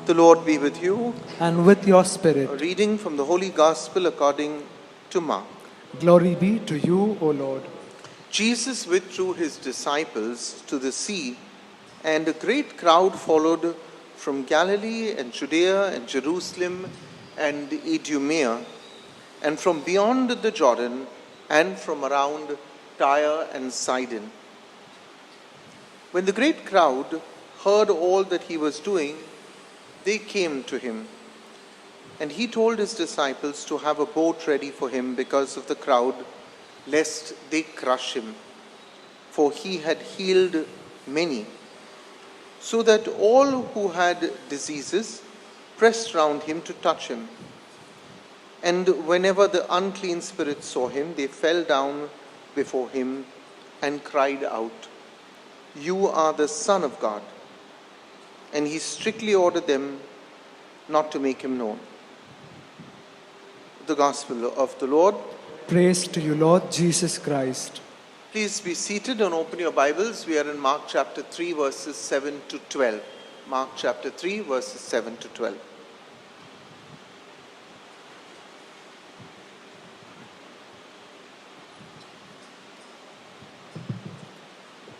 The Lord be with you. And with your A spirit. reading from the Holy Gospel according to Mark. Glory be to you, O Lord. Jesus withdrew his disciples to the sea, and a great crowd followed from Galilee and Judea and Jerusalem and Idumea, and from beyond the Jordan, and from around Tyre and Sidon. When the great crowd heard all that he was doing, they came to him, and he told his disciples to have a boat ready for him because of the crowd, lest they crush him. For he had healed many, so that all who had diseases pressed round him to touch him. And whenever the unclean spirits saw him, they fell down before him and cried out, "You are the Son of God." And he strictly ordered them not to make him known. The Gospel of the Lord. Praise to you, Lord Jesus Christ. Please be seated and open your Bibles. We are in Mark chapter 3, verses 7 to 12. Mark chapter 3, verses 7 to 12.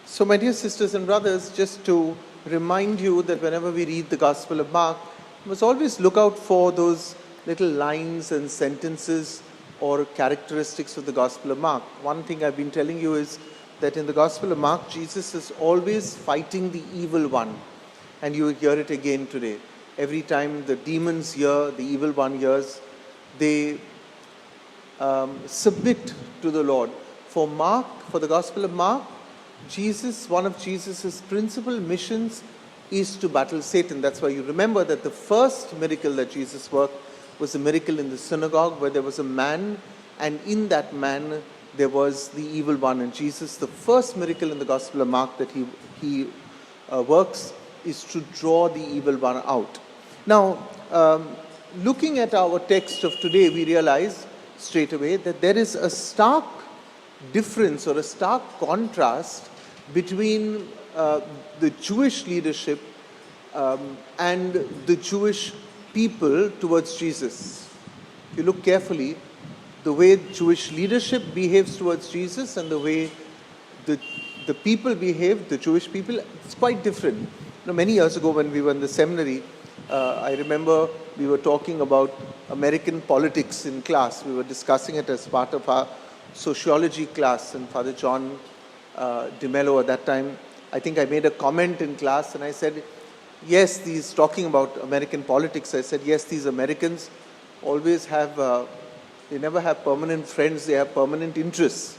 So, my dear sisters and brothers, just to remind you that whenever we read the Gospel of Mark, we must always look out for those little lines and sentences or characteristics of the Gospel of Mark. One thing I've been telling you is that in the Gospel of Mark, Jesus is always fighting the evil one. And you will hear it again today. Every time the demons hear, the evil one hears, they submit to the Lord. For the Gospel of Mark, one of Jesus' principal missions is to battle Satan. That's why you remember that the first miracle that Jesus worked was a miracle in the synagogue where there was a man, and in that man there was the evil one. And Jesus, the first miracle in the Gospel of Mark that he works is to draw the evil one out. Now, looking at our text of today, we realize straight away that there is a stark difference or a stark contrast between the Jewish leadership and the Jewish people towards Jesus. If you look carefully, the way Jewish leadership behaves towards Jesus and the way the people behave, the Jewish people, it's quite different. Many years ago when we were in the seminary, I remember we were talking about American politics in class. We were discussing it as part of our sociology class, and Father John DeMello at that time, I think I made a comment in class and I said, yes, he's talking about American politics. I said, yes, these Americans always have, they never have permanent friends, they have permanent interests.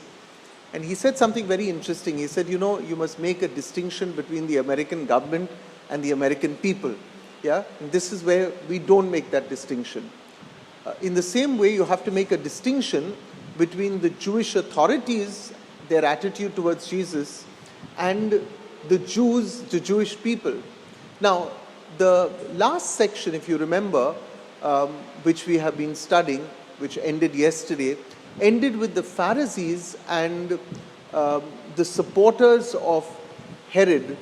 And he said something very interesting. He said, you must make a distinction between the American government and the American people. Yeah, and this is where we don't make that distinction. In the same way, you have to make a distinction between the Jewish authorities, their attitude towards Jesus, and the Jews, the Jewish people. Now, the last section, if you remember, which we have been studying, which ended yesterday, ended with the Pharisees and the supporters of Herod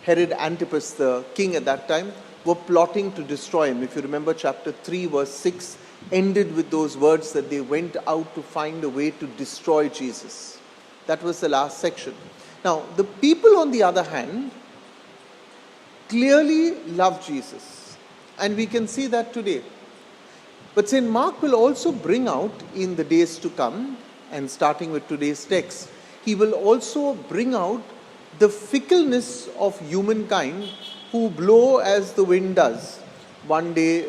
Antipas, the king at that time, were plotting to destroy him. If you remember, chapter 3, verse 6, ended with those words that they went out to find a way to destroy Jesus. That was the last section. Now, the people, on the other hand, clearly love Jesus. And we can see that today. But St. Mark will also bring out in the days to come, and starting with today's text, he will also bring out the fickleness of humankind who blow as the wind does. One day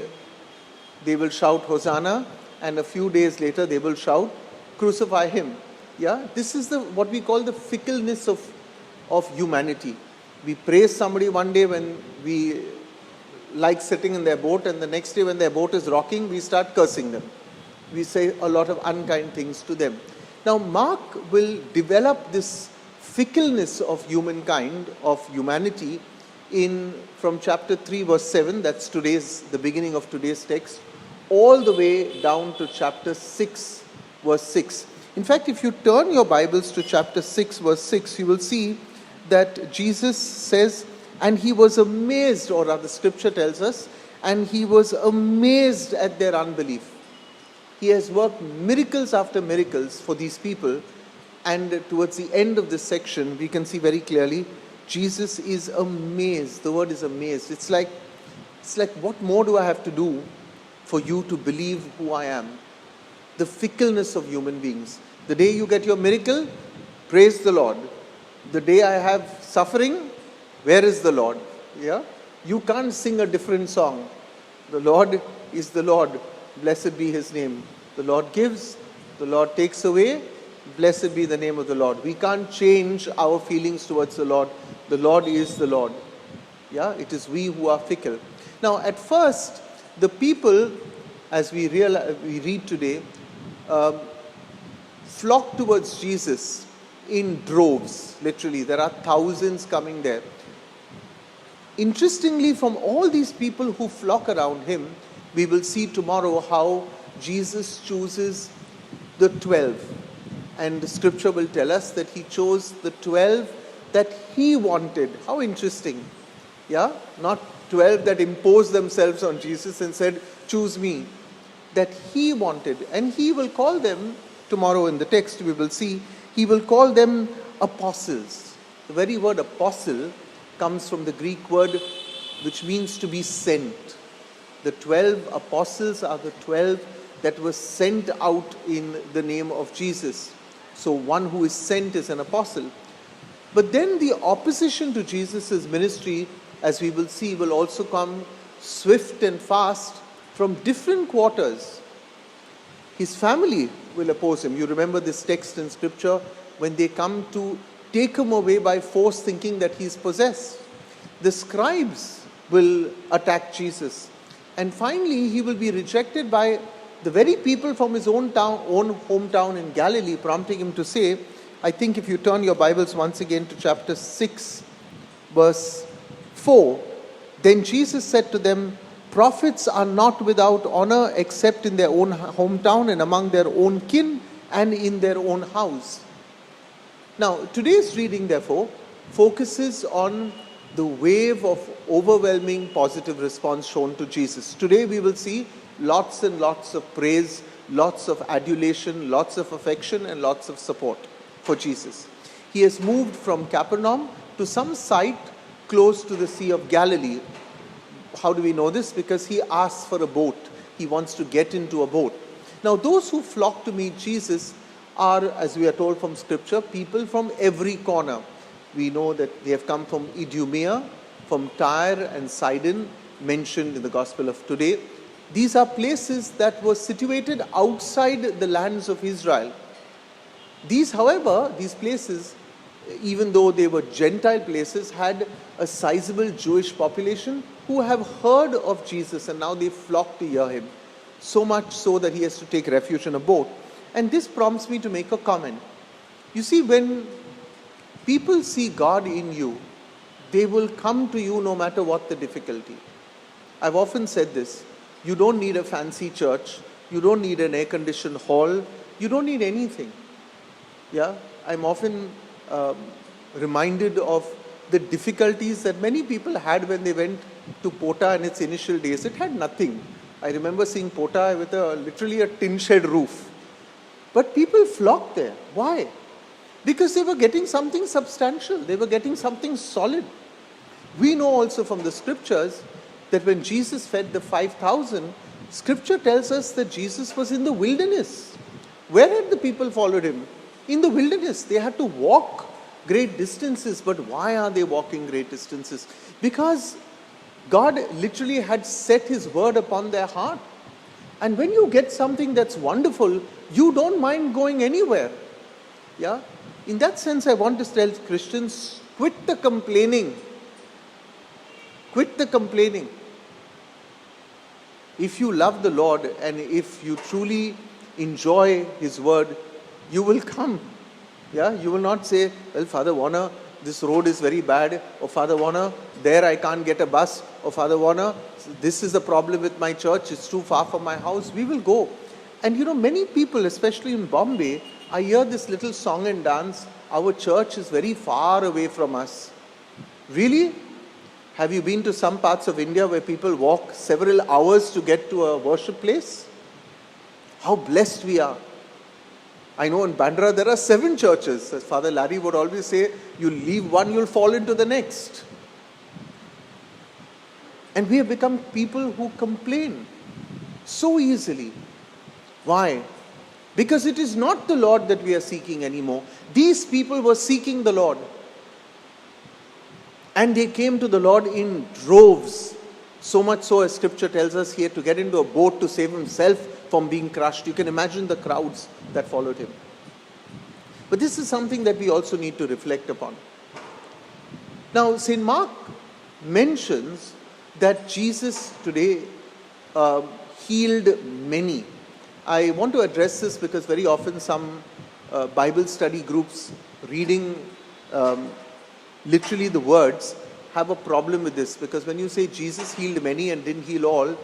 they will shout Hosanna, and a few days later they will shout, crucify him. Yeah, this is what we call the fickleness of humanity. We praise somebody one day when we like sitting in their boat, and the next day when their boat is rocking, we start cursing them. We say a lot of unkind things to them. Now, Mark will develop this fickleness of humankind, of humanity, from chapter 3, verse 7, that's the beginning of today's text, all the way down to chapter 6, verse 6. In fact, if you turn your Bibles to chapter 6, verse 6, you will see that Jesus says, And he was amazed, or rather scripture tells us, and he was amazed at their unbelief. He has worked miracles after miracles for these people. And towards the end of this section, we can see very clearly, Jesus is amazed. The word is amazed. It's like, what more do I have to do for you to believe who I am? The fickleness of human beings. The day you get your miracle, praise the Lord. The day I have suffering, where is the Lord? Yeah? You can't sing a different song. The Lord is the Lord. Blessed be his name. The Lord gives, the Lord takes away. Blessed be the name of the Lord. We can't change our feelings towards the Lord. The Lord is the Lord. Yeah, it is we who are fickle. Now, at first, the people, as we read today, flock towards Jesus in droves. Literally, there are thousands coming there. Interestingly, from all these people who flock around him, we will see tomorrow how Jesus chooses the 12. And the scripture will tell us that he chose the 12 that he wanted. How interesting. Yeah? Not 12 that imposed themselves on Jesus and said, choose me. That he wanted. And he will call them, tomorrow in the text we will see, he will call them apostles. The very word apostle comes from the Greek word which means to be sent. The 12 apostles are the 12 that were sent out in the name of Jesus. So one who is sent is an apostle. But then the opposition to Jesus' ministry, as we will see, will also come swift and fast from different quarters. His family will oppose him. You remember this text in scripture when they come to take him away by force, thinking that he's possessed. The scribes will attack Jesus. And finally, he will be rejected by the very people from his own hometown in Galilee, prompting him to say, I think if you turn your Bibles once again to chapter 6, verse 4, then Jesus said to them, prophets are not without honor except in their own hometown and among their own kin and in their own house. Now, today's reading, therefore, focuses on the wave of overwhelming positive response shown to Jesus. Today we will see lots and lots of praise, lots of adulation, lots of affection, and lots of support for Jesus. He has moved from Capernaum to some site close to the Sea of Galilee. How do we know this? Because he asks for a boat. He wants to get into a boat. Now, those who flock to meet Jesus are, as we are told from Scripture, people from every corner. We know that they have come from Idumea, from Tyre and Sidon, mentioned in the Gospel of today. These are places that were situated outside the lands of Israel. These, however, these places, even though they were Gentile places, had a sizable Jewish population who have heard of Jesus and now they flock to hear him. So much so that he has to take refuge in a boat. And this prompts me to make a comment. You see, when people see God in you, they will come to you no matter what the difficulty. I've often said this. You don't need a fancy church. You don't need an air-conditioned hall. You don't need anything. Yeah, I'm often reminded of the difficulties that many people had when they went to Pota in its initial days. It had nothing. I remember seeing Pota with literally a tin shed roof. But people flocked there. Why? Because they were getting something substantial. They were getting something solid. We know also from the scriptures that when Jesus fed the 5,000, scripture tells us that Jesus was in the wilderness. Where had the people followed him? In the wilderness. They had to walk great distances. But why are they walking great distances? Because God literally had set his word upon their heart. And when you get something that's wonderful, you don't mind going anywhere. Yeah? In that sense, I want to tell Christians, quit the complaining. Quit the complaining. If you love the Lord and if you truly enjoy his word, you will come. Yeah, you will not say, well, Father Warner, this road is very bad, or Father Warner, there I can't get a bus, or Father Warner, this is the problem with my church, it's too far from my house. We will go. And many people, especially in Bombay, I hear this little song and dance, our church is very far away from us. Really? Have you been to some parts of India where people walk several hours to get to a worship place? How blessed we are. I know in Bandra there are 7 churches. As Father Larry would always say, you leave one, you'll fall into the next. And we have become people who complain so easily. Why? Because it is not the Lord that we are seeking anymore. These people were seeking the Lord. And they came to the Lord in droves. So much so, as scripture tells us, he had to get into a boat to save himself from being crushed. You can imagine the crowds that followed him. But this is something that we also need to reflect upon. Now, St. Mark mentions that Jesus today healed many. I want to address this because very often some Bible study groups reading literally the words have a problem with this, because when you say Jesus healed many and didn't heal all,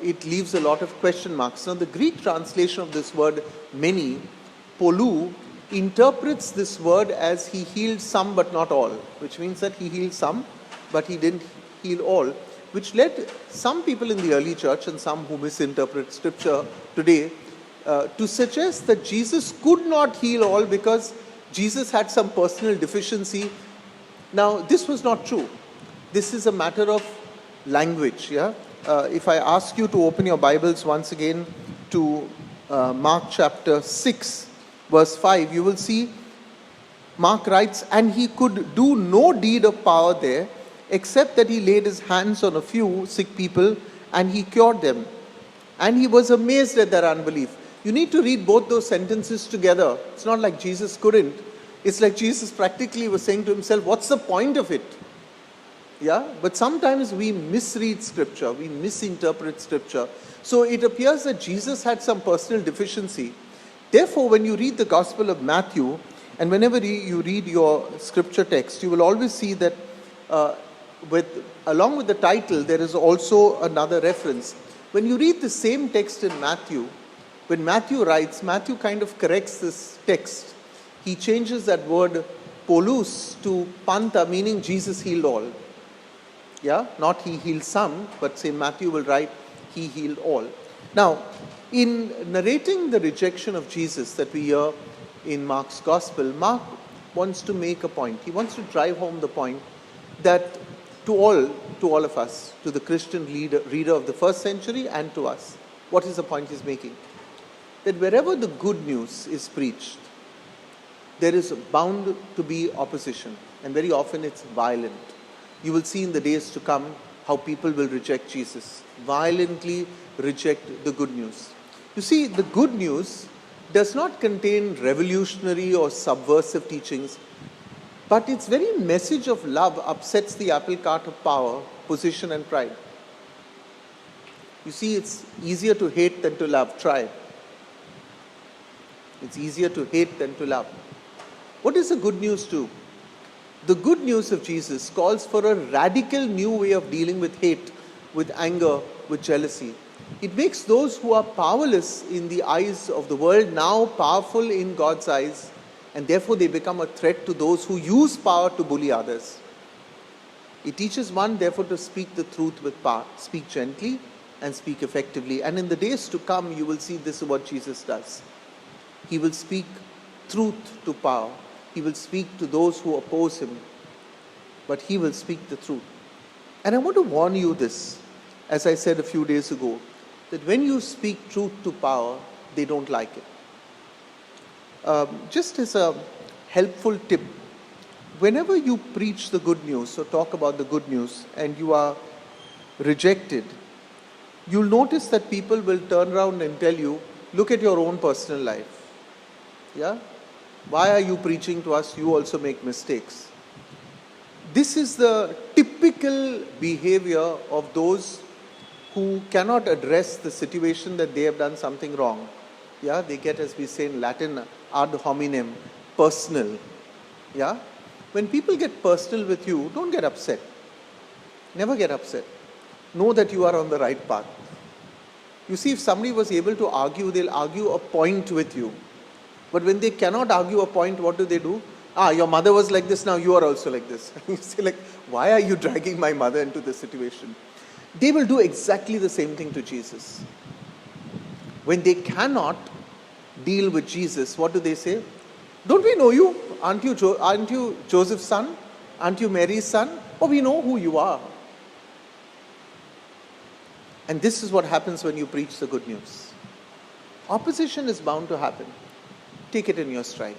it leaves a lot of question marks. Now the Greek translation of this word many, polou, interprets this word as he healed some but not all, which means that he healed some but he didn't heal all, which led some people in the early church and some who misinterpret scripture today to suggest that Jesus could not heal all because Jesus had some personal deficiency. Now, this was not true. This is a matter of language. Yeah. If I ask you to open your Bibles once again to Mark chapter 6, verse 5, you will see Mark writes, and he could do no deed of power there, except that he laid his hands on a few sick people and he cured them. And he was amazed at their unbelief. You need to read both those sentences together. It's not like Jesus couldn't. It's like Jesus practically was saying to himself, what's the point of it? Yeah, but sometimes we misread scripture, we misinterpret scripture. So it appears that Jesus had some personal deficiency. Therefore, when you read the Gospel of Matthew, and whenever you read your scripture text, you will always see that along with the title, there is also another reference. When you read the same text in Matthew, when Matthew writes, Matthew kind of corrects this text. He changes that word polus to panta, meaning Jesus healed all. Yeah, not he healed some, but St. Matthew will write, he healed all. Now, in narrating the rejection of Jesus that we hear in Mark's Gospel, Mark wants to make a point. He wants to drive home the point that to all of us, to the Christian reader of the first century and to us, what is the point he's making? That wherever the good news is preached, there is bound to be opposition, and very often it's violent. You will see in the days to come how people will reject Jesus, violently reject the good news. You see, the good news does not contain revolutionary or subversive teachings, but its very message of love upsets the apple cart of power, position and pride. You see, it's easier to hate than to love. Try it. It's easier to hate than to love. What does the good news do? The good news of Jesus calls for a radical new way of dealing with hate, with anger, with jealousy. It makes those who are powerless in the eyes of the world now powerful in God's eyes, and therefore they become a threat to those who use power to bully others. It teaches one, therefore, to speak the truth with power, speak gently and speak effectively. And in the days to come, you will see this is what Jesus does. He will speak truth to power. He will speak to those who oppose him, but he will speak the truth. And I want to warn you this, as I said a few days ago, that when you speak truth to power, they don't like it. Just as a helpful tip, whenever you preach the good news or talk about the good news and you are rejected, you'll notice that people will turn around and tell you, look at your own personal life. Yeah? Why are you preaching to us? You also make mistakes. This is the typical behavior of those who cannot address the situation that they have done something wrong. Yeah, they get, as we say in Latin, ad hominem, personal. Yeah? When people get personal with you, don't get upset. Never get upset. Know that you are on the right path. You see, if somebody was able to argue, they'll argue a point with you. But when they cannot argue a point, what do? Your mother was like this, now you are also like this. You say like, Why are you dragging my mother into this situation? They will do exactly the same thing to Jesus. When they cannot deal with Jesus, what do they say? Don't we know you? Aren't you Joseph's son? Aren't you Mary's son? Oh, we know who you are. And this is what happens when you preach the good news. Opposition is bound to happen. Take it in your stride.